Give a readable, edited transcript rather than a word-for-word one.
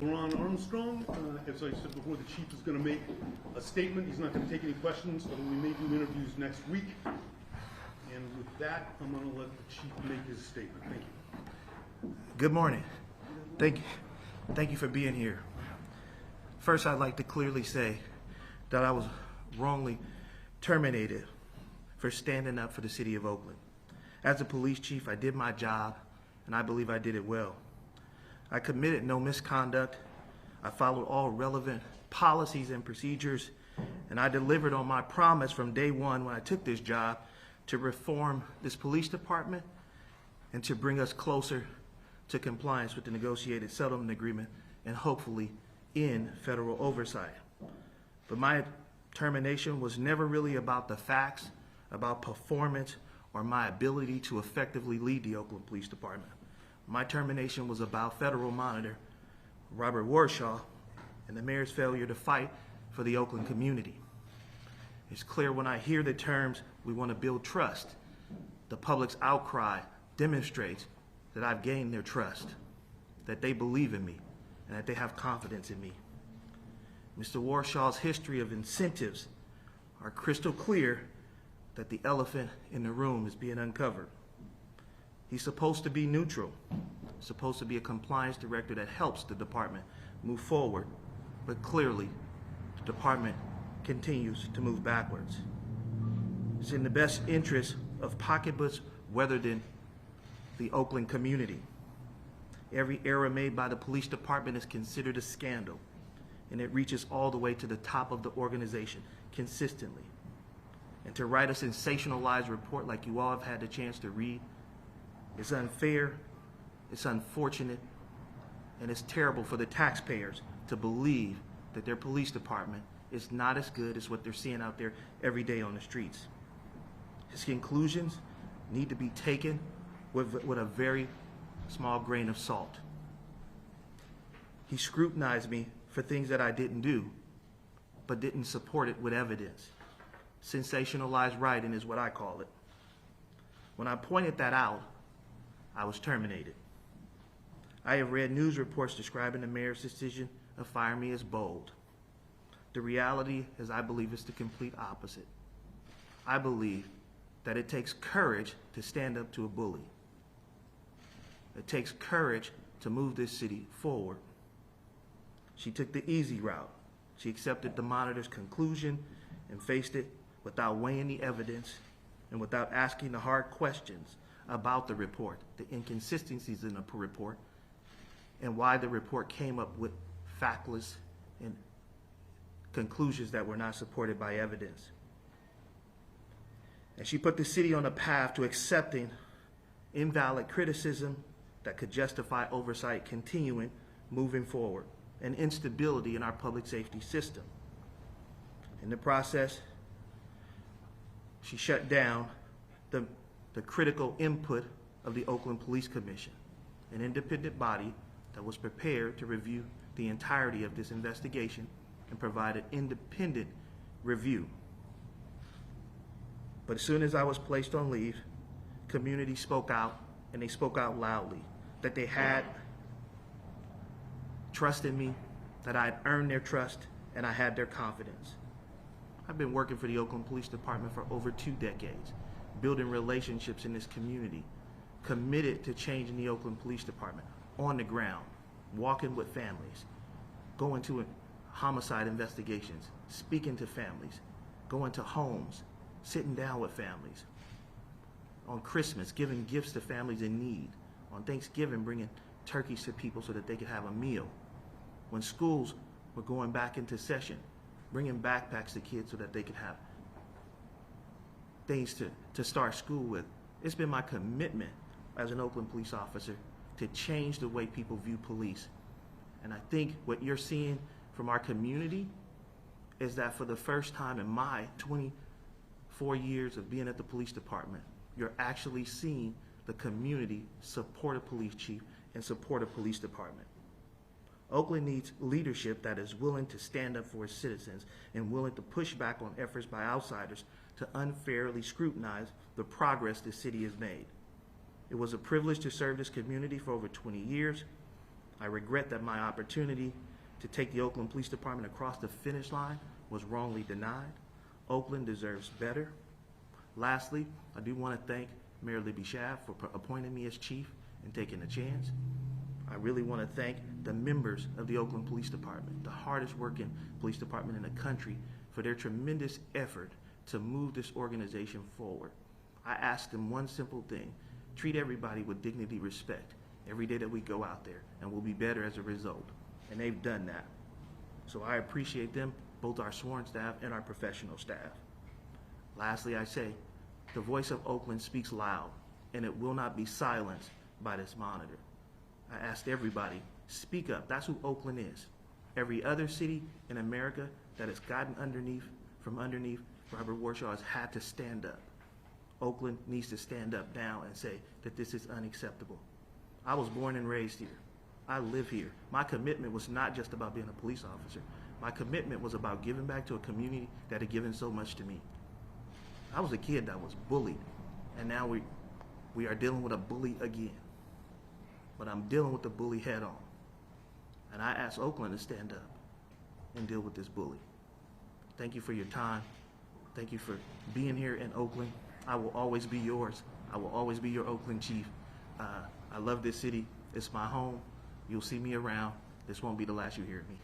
LeRonne Armstrong. As I said before, the chief is going to make a statement. He's not going to take any questions, although we may do interviews next week. And with that, I'm going to let the chief make his statement. Thank you. Good morning. Thank you for being here. First, I'd like to clearly say that I was wrongly terminated for standing up for the city of Oakland. As a police chief, I did my job, and I believe I did it well. I committed no misconduct. I followed all relevant policies and procedures, and I delivered on my promise from day one when I took this job to reform this police department and to bring us closer to compliance with the negotiated settlement agreement and hopefully end federal oversight. But my termination was never really about the facts, about performance, or my ability to effectively lead the Oakland Police Department. My termination was about federal monitor Robert Warshaw and the mayor's failure to fight for the Oakland community. It's clear when I hear the terms, we want to build trust, the public's outcry demonstrates that I've gained their trust, that they believe in me, and that they have confidence in me. Mr. Warshaw's history of incentives are crystal clear that the elephant in the room is being uncovered. He's supposed to be neutral, supposed to be a compliance director that helps the department move forward, but clearly the department continues to move backwards. It's in the best interest of pocketbooks rather than the Oakland community. Every error made by the police department is considered a scandal, and it reaches all the way to the top of the organization consistently. And to write a sensationalized report like you all have had the chance to read, it's unfair, it's unfortunate, and it's terrible for the taxpayers to believe that their police department is not as good as what they're seeing out there every day on the streets. His conclusions need to be taken with a very small grain of salt. He scrutinized me for things that I didn't do, but didn't support it with evidence. Sensationalized writing is what I call it. When I pointed that out, I was terminated. I have read news reports describing the mayor's decision of firing me as bold. The reality is I believe it's the complete opposite. I believe that it takes courage to stand up to a bully. It takes courage to move this city forward. She took the easy route. She accepted the monitor's conclusion and faced it without weighing the evidence and without asking the hard questions about the report, the inconsistencies in the report, and why the report came up with factless and conclusions that were not supported by evidence. And she put the city on a path to accepting invalid criticism that could justify oversight continuing moving forward and instability in our public safety system. In the process, she shut down the critical input of the Oakland Police Commission, an independent body that was prepared to review the entirety of this investigation and provide an independent review. But as soon as I was placed on leave, community spoke out, and they spoke out loudly, that they had trust in me, that I had earned their trust, and I had their confidence. I've been working for the Oakland Police Department for over 2 decades, building relationships in this community, committed to changing the Oakland Police Department on the ground, walking with families, going to homicide investigations, speaking to families, going to homes, sitting down with families. On Christmas, giving gifts to families in need. On Thanksgiving, bringing turkeys to people so that they could have a meal. When schools were going back into session, bringing backpacks to kids so that they could have things to start school with. It's been my commitment as an Oakland police officer to change the way people view police. And I think what you're seeing from our community is that for the first time in my 24 years of being at the police department, you're actually seeing the community support a police chief and support a police department. Oakland needs leadership that is willing to stand up for its citizens and willing to push back on efforts by outsiders to unfairly scrutinize the progress the city has made. It was a privilege to serve this community for over 20 years, I regret that my opportunity to take the Oakland Police Department across the finish line was wrongly denied. Oakland deserves better. Lastly, I do want to thank Mayor Libby Schaaf for appointing me as chief and taking a chance. I really want to thank the members of the Oakland Police Department, the hardest working police department in the country, for their tremendous effort to move this organization forward. I asked them one simple thing: treat everybody with dignity, respect every day that we go out there, and we'll be better as a result. And they've done that. So I appreciate them, both our sworn staff and our professional staff. Lastly, I say, the voice of Oakland speaks loud, and it will not be silenced by this monitor. I asked everybody, speak up. That's who Oakland is. Every other city in America that has gotten from underneath Robert Warshaw has had to stand up. Oakland needs to stand up now and say that this is unacceptable. I was born and raised here. I live here. My commitment was not just about being a police officer. My commitment was about giving back to a community that had given so much to me. I was a kid that was bullied, and now we are dealing with a bully again. But I'm dealing with the bully head on. And I ask Oakland to stand up and deal with this bully. Thank you for your time. Thank you for being here in Oakland. I will always be yours. I will always be your Oakland chief. I love this city. It's my home. You'll see me around. This won't be the last you hear of me.